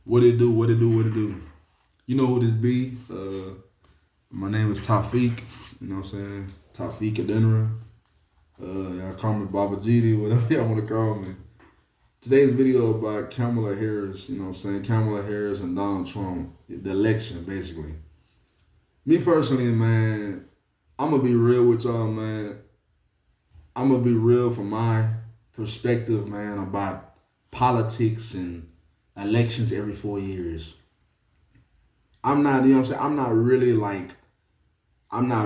What it do? What it do? What it do? You know who this be? My name is Tafiq. You know what I'm saying? Tafiq Adenra. Y'all call me Baba GD, whatever y'all want to call me. Today's video about Kamala Harris. You know what I'm saying? Kamala Harris and Donald Trump. The election, basically. Me personally, man, I'm gonna be real with y'all, man. I'm gonna be real from my perspective, man, about politics and elections every 4 years. I'm not, you know what I'm saying? I'm not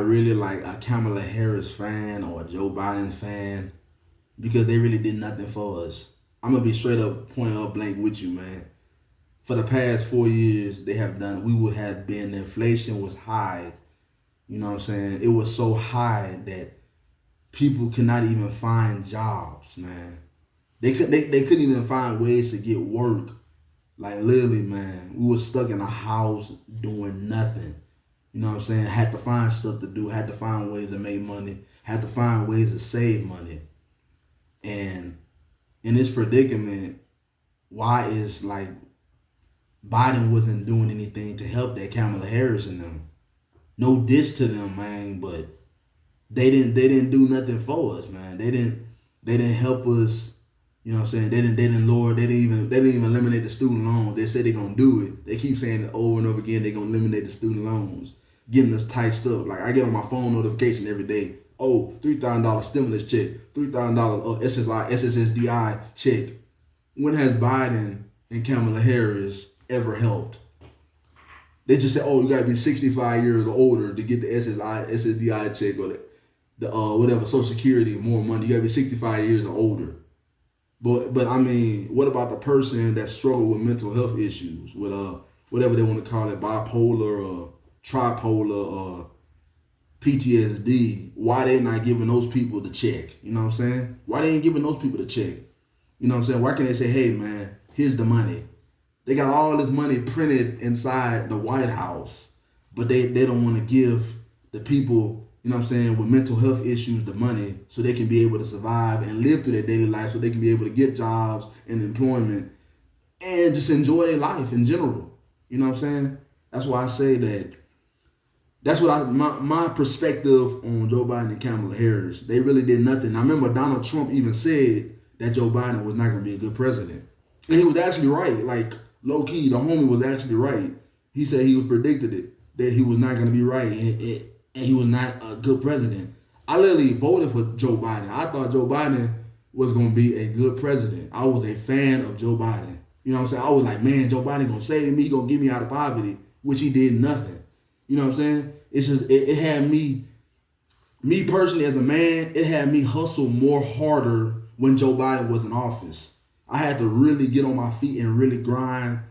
really like a Kamala Harris fan or a Joe Biden fan because they really did nothing for us. I'm gonna be straight up, point up blank with you, man. For the past 4 years, they have done. We would have been. The inflation was high. You know what I'm saying? It was so high that people could not even find jobs, man. They couldn't even find ways to get work. Like literally, man, we were stuck in a house doing nothing. You know what I'm saying? Had to find stuff to do, had to find ways to make money, had to find ways to save money. And in this predicament, why is like Biden wasn't doing anything to help that Kamala Harris and them? No diss to them, man, but they didn't do nothing for us, man. They didn't help us. You know what I'm saying? They didn't lower, they didn't even eliminate the student loans. They said they're gonna do it. They keep saying it over and over again, they're gonna eliminate the student loans, getting us tight stuff. Like I get on my phone notification every day. Oh, $3,000 stimulus check, $3,000 SSDI check. When has Biden and Kamala Harris ever helped? They just say, oh, you gotta be 65 years or older to get the SSDI check or the whatever Social Security, more money. You gotta be 65 years or older. But I mean, what about the person that struggle with mental health issues, with whatever they want to call it, bipolar or tripolar or PTSD? Why they not giving those people the check? You know what I'm saying? Why they ain't giving those people the check? You know what I'm saying? Why can't they say, hey man, here's the money? They got all this money printed inside the White House, but they don't want to give the people, you know what I'm saying, with mental health issues the money so they can be able to survive and live through their daily life, so they can be able to get jobs and employment and just enjoy their life in general. You know what I'm saying? That's why I say that that's what my perspective on Joe Biden and Kamala Harris. They really did nothing. I remember Donald Trump even said that Joe Biden was not going to be a good president. And he was actually right. Like, low key, the homie was actually right. He said he was predicted it, that he was not going to be right. And he was not a good president. I literally voted for Joe Biden. I thought Joe Biden was going to be a good president. I was a fan of Joe Biden. You know what I'm saying? I was like, man, Joe Biden going to save me. He going to get me out of poverty, which he did nothing. You know what I'm saying? It's just, it had me personally as a man, it had me hustle more harder when Joe Biden was in office. I had to really get on my feet and really grind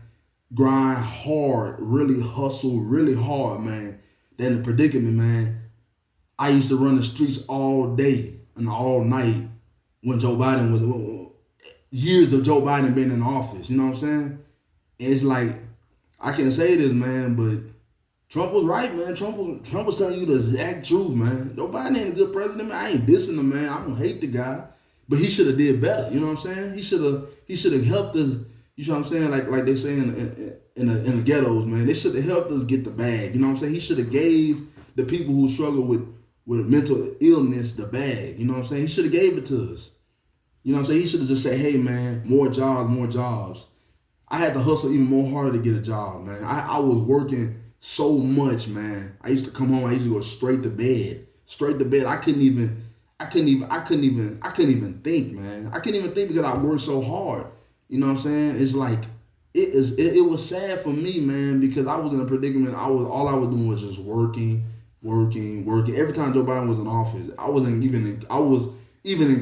hard, really hustle really hard, man. Then the predicament, man, I used to run the streets all day and all night when Joe Biden was, years of Joe Biden being in office, you know what I'm saying? And it's like, I can say this, man, but Trump was right, man. Trump was telling you the exact truth, man. Joe Biden ain't a good president, man. I ain't dissing him, man. I don't hate the guy. But he should have did better, you know what I'm saying? He should have helped us, you know what I'm saying? Like they say in the ghettos, man. They should have helped us get the bag. You know what I'm saying? He should have gave the people who struggle with mental illness the bag. You know what I'm saying? He should have gave it to us. You know what I'm saying? He should have just said, hey man, more jobs, more jobs. I had to hustle even more harder to get a job, man. I was working so much, man. I used to come home, I used to go straight to bed. Straight to bed. I couldn't even think, man. I couldn't even think because I worked so hard. You know what I'm saying? It's like it was sad for me, man, because I was in a predicament. All I was doing was just working. Every time Joe Biden was in office, I was even in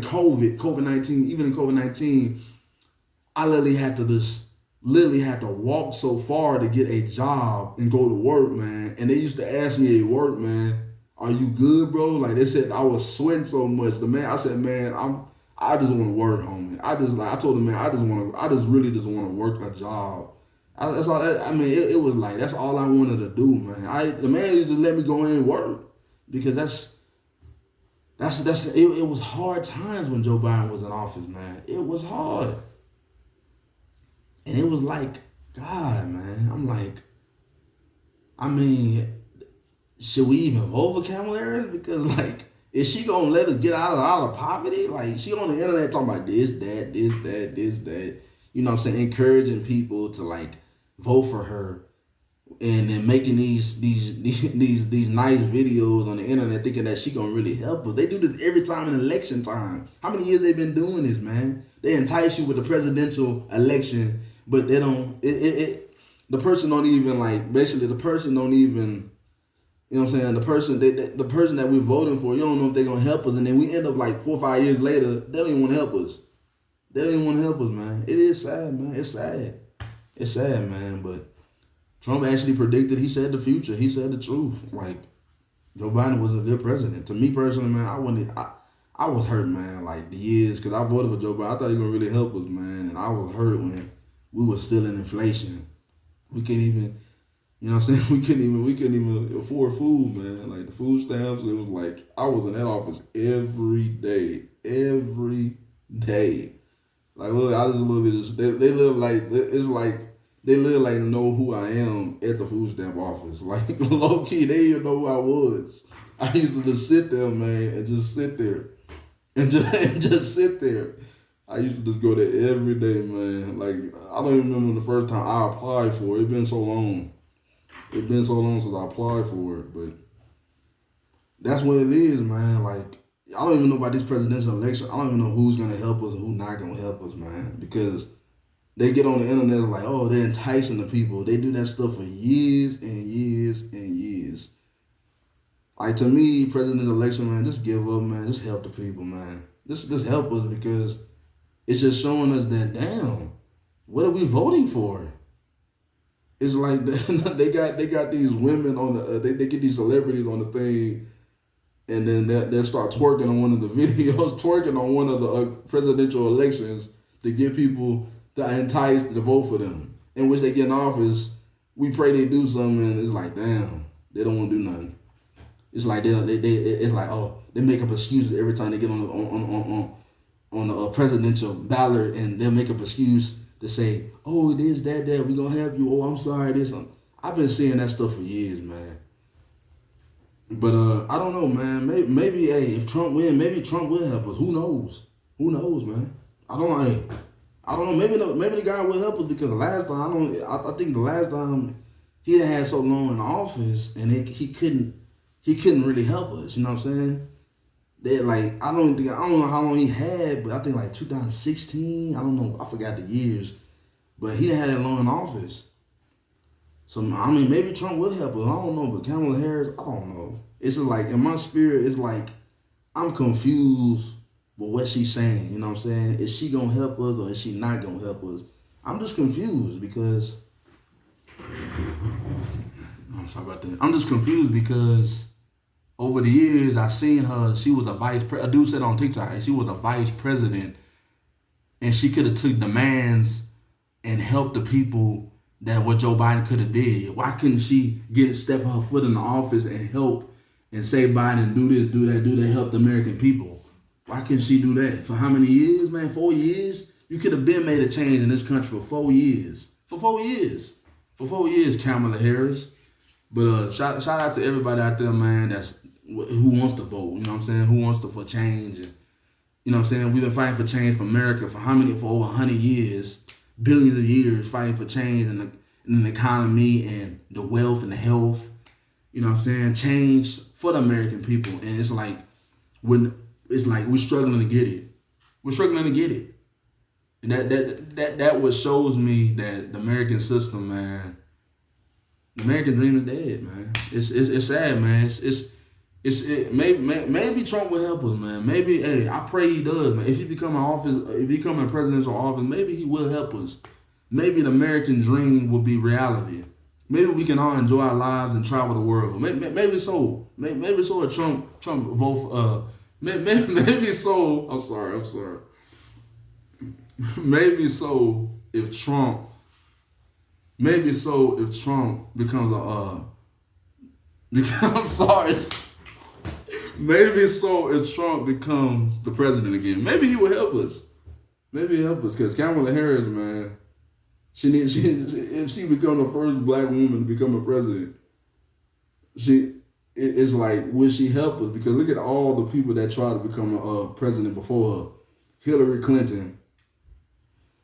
COVID-19, I literally had to walk so far to get a job and go to work, man. And they used to ask me at work, man, are you good, bro? Like they said I was sweating so much. I said, man, I just want to work, homie. I told him, man, I just really just want to work a job. That's all. I mean, it was like that's all I wanted to do, man. The man just let me go in and work because it was hard times when Joe Biden was in office, man. It was hard, and it was like God, man, I'm like, I mean, should we even vote for Kamala Harris? Because like, is she gonna let us get out of poverty? Like, she on the internet talking about this, that, this, that, this, that. You know what I'm saying? Encouraging people to like vote for her, and then making these nice videos on the internet, thinking that she gonna really help us. They do this every time in election time. How many years they been doing this, man? They entice you with the presidential election, but they don't. The person don't even like. Basically, the person don't even. You know what I'm saying? The person that we're voting for, you don't know if they're gonna help us, and then we end up like 4 or 5 years later, they don't even want to help us. They don't even want to help us, man. It is sad, man. It's sad. It's sad, man. But Trump actually predicted. He said the future. He said the truth. Like, Joe Biden was a good president. To me personally, man, I was hurt, man. Like the years, because I voted for Joe Biden. I thought he was gonna really help us, man. And I was hurt when we were still in inflation. We can't even. You know what I'm saying? We couldn't even afford food, man. Like the food stamps, it was like I was in that office every day. Every day. Like look, I just look at this. They live like it's like they live like know who I am at the food stamp office. Like low key, they didn't know who I was. I used to just sit there, man, and just sit there. And just sit there. I used to just go there every day, man. Like I don't even remember the first time I applied for it. It's been so long. It's been so long since I applied for it, but that's what it is, man. Like, I don't even know about this presidential election. I don't even know who's gonna help us and who's not gonna help us, man. Because they get on the internet like, oh, they're enticing the people. They do that stuff for years and years and years. Like to me, presidential election, man, just give up, man. Just help the people, man. Just help us because it's just showing us that damn, what are we voting for? It's like they got these women on the they get these celebrities on the thing, and then they'll start twerking on one of the videos, twerking on one of the presidential elections to get people to entice to vote for them. In which they get in office, we pray they do something, and it's like damn, they don't want to do nothing. It's like it's like oh they make up excuses every time they get on the presidential ballot, and they'll make up excuse to say, oh, it is that, we gonna help you. Oh, I'm sorry, this. I've been seeing that stuff for years, man. But I don't know, man. Maybe hey, if Trump win, maybe Trump will help us. Who knows? Who knows, man? I don't know. Hey, I don't know. Maybe the guy will help us because the last time I think the last time he had so long in office and he couldn't really help us. You know what I'm saying? They like I don't know how long he had, but I think like 2016. I don't know. I forgot the years, but he didn't have that long in office. So I mean, maybe Trump will help us. I don't know, but Kamala Harris, I don't know. It's just like in my spirit, it's like I'm confused with what she's saying. You know what I'm saying? Is she gonna help us or is she not gonna help us? I'm just confused because I'm sorry about that. I'm just confused because. Over the years, I seen her. She was a dude said on TikTok, she was a vice president, and she could have took demands and helped the people that what Joe Biden could have did. Why couldn't she step her foot in the office and help and say Biden do this, do that, help the American people? Why couldn't she do that? For how many years, man? 4 years? You could have been made a change in this country for 4 years. For 4 years. For 4 years, Kamala Harris. But shout out to everybody out there, man, who wants to vote, you know what I'm saying? Who wants to for change? And, you know what I'm saying? We've been fighting for change for America for over 100 years, billions of years fighting for change in the economy and the wealth and the health. You know what I'm saying? Change for the American people. And it's like we're struggling to get it. We're struggling to get it. And that what shows me that the American system, man, the American dream is dead, man. It's sad, man. Maybe Trump will help us, man. Maybe, hey, I pray he does, man. If he become a presidential office, maybe he will help us. Maybe the American dream will be reality. Maybe we can all enjoy our lives and travel the world. Maybe so. Maybe so. If Trump vote for, maybe so. I'm sorry. Maybe so if Trump. Maybe so if Trump becomes I'm sorry. Maybe so if Trump becomes the president again. Maybe he will help us. Maybe he'll help us because Kamala Harris, man. If she become the first black woman to become a president, it's like, will she help us? Because look at all the people that tried to become a president before her. Hillary Clinton.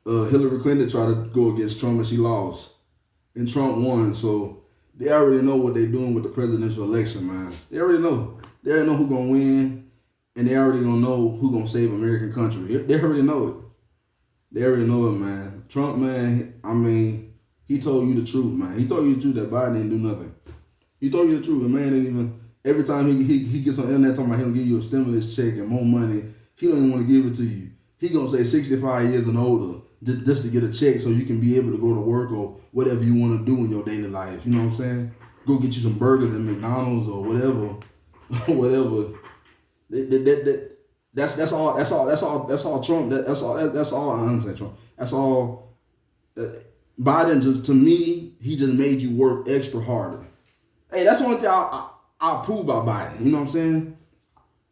Hillary Clinton tried to go against Trump and she lost, and Trump won. So they already know what they're doing with the presidential election, man. They already know. They already know who's gonna win, and they already gonna know who's gonna save American country. They already know it. They already know it, man. Trump, man. I mean, he told you the truth, man. He told you the truth that Biden didn't do nothing. He told you the truth. The man didn't even. Every time he gets on the internet talking about him give you a stimulus check and more money, he don't even want to give it to you. He gonna say 65 years and older just to get a check so you can be able to go to work or whatever you want to do in your daily life. You know what I'm saying? Go get you some burgers at McDonald's or whatever, whatever. That's all Trump. That's all. I understand Trump. That's all. Biden just, to me, he just made you work extra harder. Hey, that's the only thing I approve about Biden. You know what I'm saying?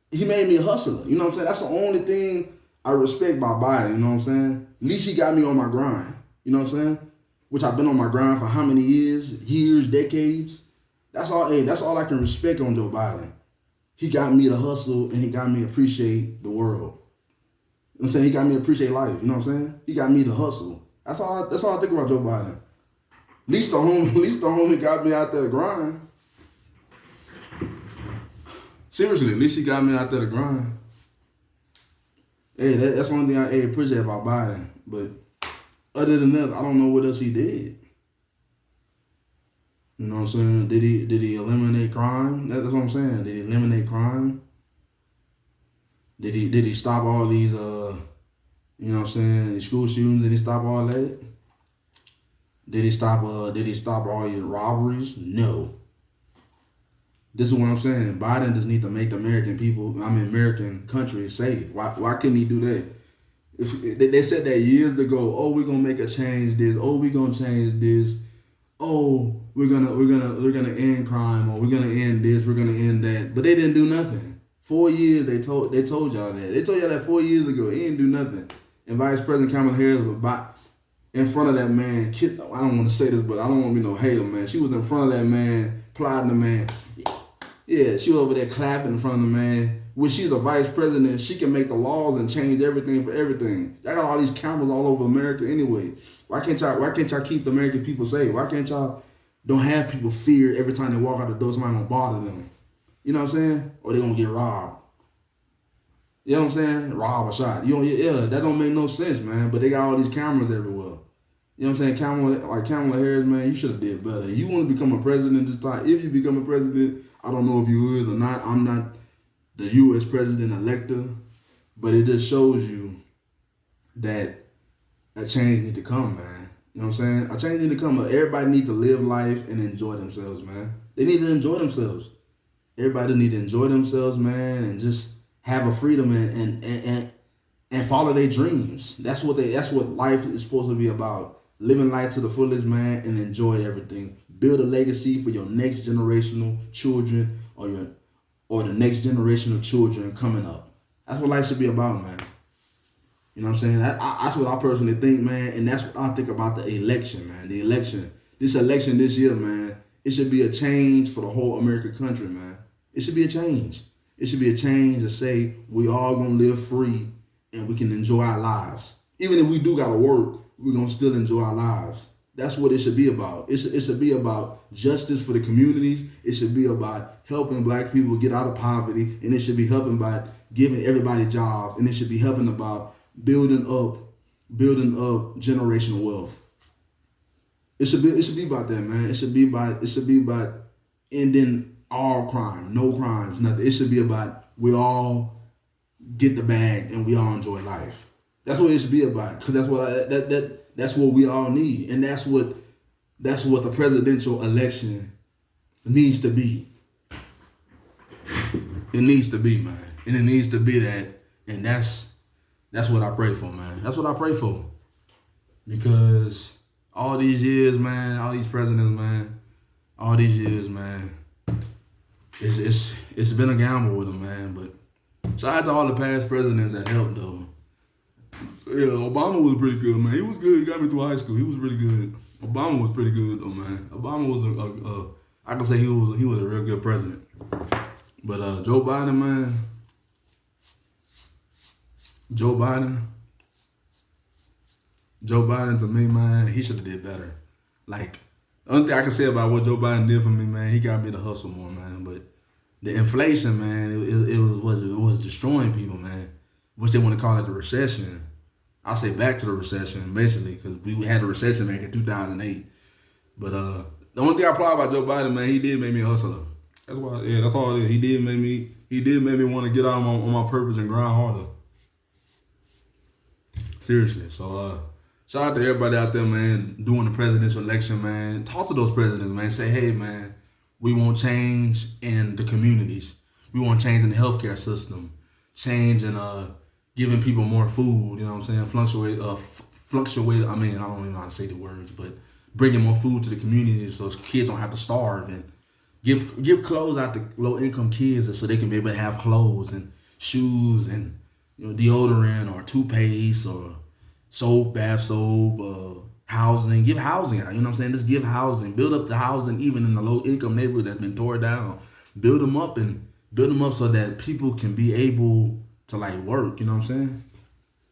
He made me a hustler. You know what I'm saying? That's the only thing I respect about Biden. You know what I'm saying? At least he got me on my grind. You know what I'm saying? Which I've been on my grind for how many years, decades. That's all. Hey, that's all I can respect on Joe Biden. He got me to hustle and he got me to appreciate the world. You know what I'm saying? He got me to appreciate life. You know what I'm saying? He got me to hustle. That's all I think about Joe Biden. At least the homie got me out there to grind. Seriously, at least he got me out there to grind. Hey, that's one thing I appreciate about Biden. But other than that, I don't know what else he did. You know what I'm saying? Did he eliminate crime? That's what I'm saying. Did he eliminate crime? Did he stop all these you know what I'm saying, these school shootings? Did he stop all that? Did he stop all these robberies? No. This is what I'm saying. Biden just need to make the American country safe. Why couldn't he do that? If they said that years ago, oh, we're gonna make a change this, oh, we're gonna change this, oh, we're gonna end crime, or we're gonna end this, we're gonna end that. But they didn't do nothing. 4 years they told y'all that. They told y'all that 4 years ago. He didn't do nothing. And Vice President Kamala Harris was in front of that man. I don't want to say this, but I don't want to be no hater, man. She was in front of that man, plotting the man. Yeah, she was over there clapping in front of the man. When she's a vice president, she can make the laws and change everything for everything. Y'all got all these cameras all over America anyway. Why can't y'all keep the American people safe? Why can't y'all don't have people fear every time they walk out the door somebody gonna bother them? You know what I'm saying? Or they gonna get robbed. You know what I'm saying? Rob or shot. That don't make no sense, man. But they got all these cameras everywhere. You know what I'm saying? Kamala Harris, man, you should have did better. You want to become a president this time. If you become a president, I don't know if you is or not. I'm not the U.S. president-elector, but it just shows you that a change need to come, man. You know what I'm saying? A change need to come. Everybody need to live life and enjoy themselves, man. They need to enjoy themselves. Everybody need to enjoy themselves, man, and just have a freedom and follow their dreams. That's what life is supposed to be about. Living life to the fullest, man, and enjoy everything. Build a legacy for your next generational children or the next generation of children coming up. That's what life should be about, man. You know what I'm saying? That's what I personally think, man, and that's what I think about the election, man. This election this year, man, it should be a change for the whole American country, man. It should be a change. It should be a change to say we all gonna live free and we can enjoy our lives. Even if we do gotta work, we're gonna still enjoy our lives. That's what it should be about. It should be about justice for the communities. It should be about helping black people get out of poverty, and it should be helping by giving everybody jobs, and it should be helping about building up generational wealth. It should be about that, man. It should be about ending all crime, no crimes, nothing. It should be about we all get the bag and we all enjoy life. That's what it should be about, because that's what we all need, and that's what the presidential election needs to be. It needs to be, man, and it needs to be that, and that's what I pray for, man. That's what I pray for, because all these years, man, all these presidents, man, all these years, man, it's been a gamble with them, man. But shout out to all the past presidents that helped, though. Yeah, Obama was pretty good, man. He was good. He got me through high school. He was pretty good. Obama was pretty good, though, man. Obama was I can say he was a real good president. But Joe Biden, man, Joe Biden, Joe Biden to me, man, he should have did better. Like, the only thing I can say about what Joe Biden did for me, man, he got me to hustle more, man. But the inflation, man, it was destroying people, man. Which they want to call it the recession. I'll say back to the recession, basically, because we had a recession back in 2008. But the only thing I applaud about Joe Biden, man, he did make me a hustler. That's why, yeah, that's all it is. He did make me want to get out on my purpose and grind harder. Seriously. So shout out to everybody out there, man, doing the presidential election, man. Talk to those presidents, man. Say, hey, man, we want change in the communities. We want change in the healthcare system. Change in giving people more food, you know what I'm saying? Fluctuate. I mean, I don't even know how to say the words, but bringing more food to the community so kids don't have to starve, and give clothes out to low income kids so they can be able to have clothes and shoes and deodorant or toothpaste or soap, bath soap, housing. Give housing out, you know what I'm saying? Just give housing. Build up the housing even in the low income neighborhood that's been torn down. Build them up so that people can be able to like work, you know what I'm saying?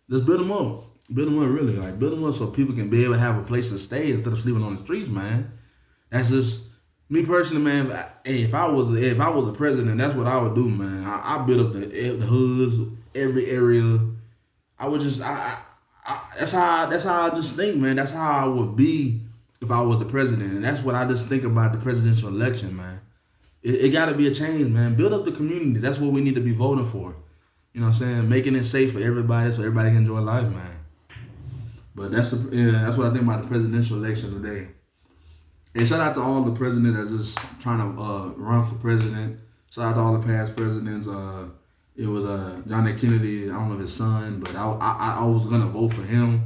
Just build them up. Build them up really. Like build them up so people can be able to have a place to stay instead of sleeping on the streets, man. That's just me personally, man. If I was a president, that's what I would do, man. I build up the hoods, every area. I would just that's how I just think, man. That's how I would be if I was the president. And that's what I just think about the presidential election, man. It got to be a change, man. Build up the communities. That's what we need to be voting for. You know what I'm saying? Making it safe for everybody so everybody can enjoy life, man. But that's what I think about the presidential election today. And shout out to all the presidents that's just trying to run for president. Shout out to all the past presidents. It was John F. Kennedy. I don't know his son, but I was gonna vote for him.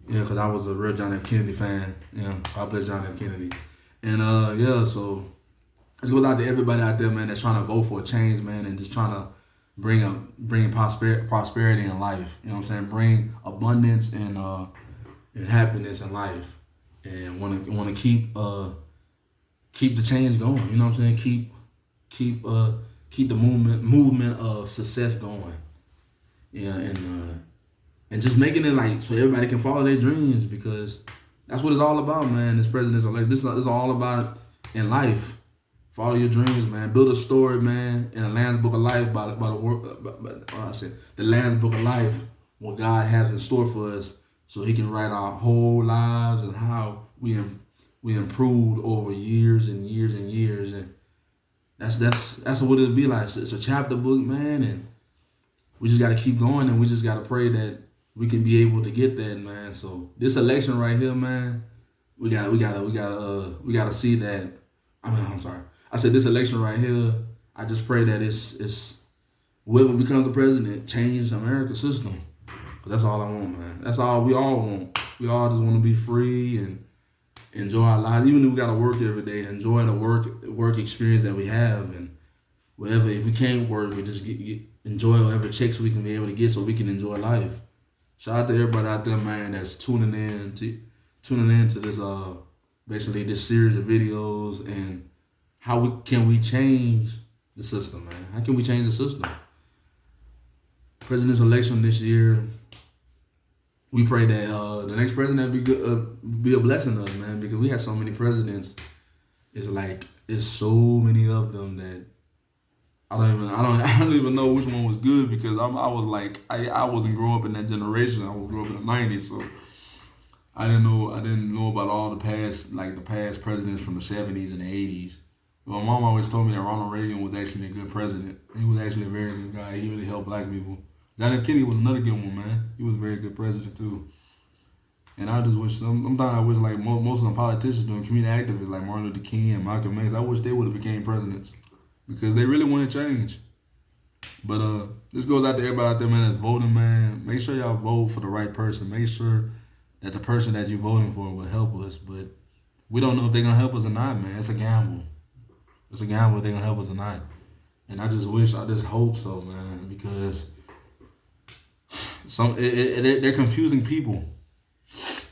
Yeah, because I was a real John F. Kennedy fan. Yeah, God bless John F. Kennedy. And so this goes out to everybody out there, man, that's trying to vote for a change, man, and just trying to bring prosperity in life. You know what I'm saying? Bring abundance and happiness in life, and want to keep the change going. You know what I'm saying? Keep the movement of success going. Yeah, and just making it like so everybody can follow their dreams, because that's what it's all about, man. This presidential election, this is all about in life. Follow your dreams, man. Build a story, man, in the Lamb's Book of Life by the work. The Lamb's Book of Life, what God has in store for us, so He can write our whole lives and how we improved over years and years and years, and that's what it'll be like. It's a chapter book, man, and we just got to keep going, and we just got to pray that we can be able to get that, man. So this election right here, man, we gotta see that. I'm sorry. I said this election right here, I just pray that it's whoever becomes the president, change the American system. Cause that's all I want, man. That's all we all want. We all just want to be free and enjoy our lives. Even if we gotta work every day, enjoy the work experience that we have, and whatever. If we can't work, we just enjoy whatever checks we can be able to get so we can enjoy life. Shout out to everybody out there, man, that's tuning in to this basically this series of videos, and how can we change the system, man? How can we change the system? Presidential election this year, we pray that the next president be a blessing to us, man, because we have so many presidents. It's so many of them that I don't even know which one was good, because I wasn't growing up in that generation. I was growing up in the '90s, so I didn't know about all the past presidents from the '70s and the '80s. My mom always told me that Ronald Reagan was actually a good president. He was actually a very good guy. He really helped black people. John F. Kennedy was another good one, man. He was a very good president too. And I just wish sometimes I wish like most of the politicians doing community activists like Martin Luther King and Malcolm X, I wish they would have became presidents, because they really want to change. But this goes out to everybody out there, man, that's voting, man. Make sure y'all vote for the right person. Make sure that the person that you're voting for will help us. But we don't know if they're gonna help us or not, man. It's a gamble. It's a gamble if they're gonna help us or not. And I just hope so, man, because They're confusing people.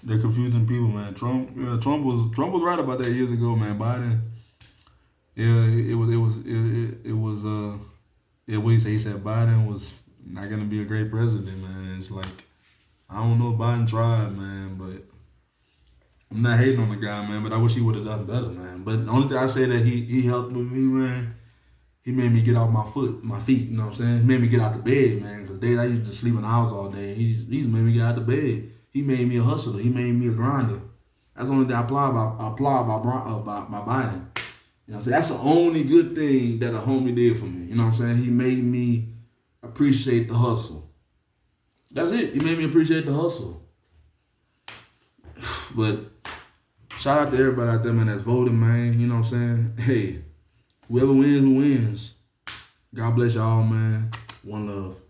They're confusing people, man. Trump was right about that years ago, man. Biden, yeah, yeah. What he said Biden was not gonna be a great president, man. And it's like I don't know if Biden tried, man, but I'm not hating on the guy, man. But I wish he would have done better, man. But the only thing I say that he helped with me, man. He made me get off my feet. You know what I'm saying? He made me get out the bed, man. Because days I used to sleep in the house all day. He's made me get out the bed. He made me a hustler. He made me a grinder. That's the only thing I applaud about Biden. You know what I'm saying? That's the only good thing that a homie did for me. You know what I'm saying? He made me appreciate the hustle. That's it. He made me appreciate the hustle. But shout out to everybody out there, man, that's voting, man. You know what I'm saying? Hey, whoever wins, who wins. God bless y'all, man. One love.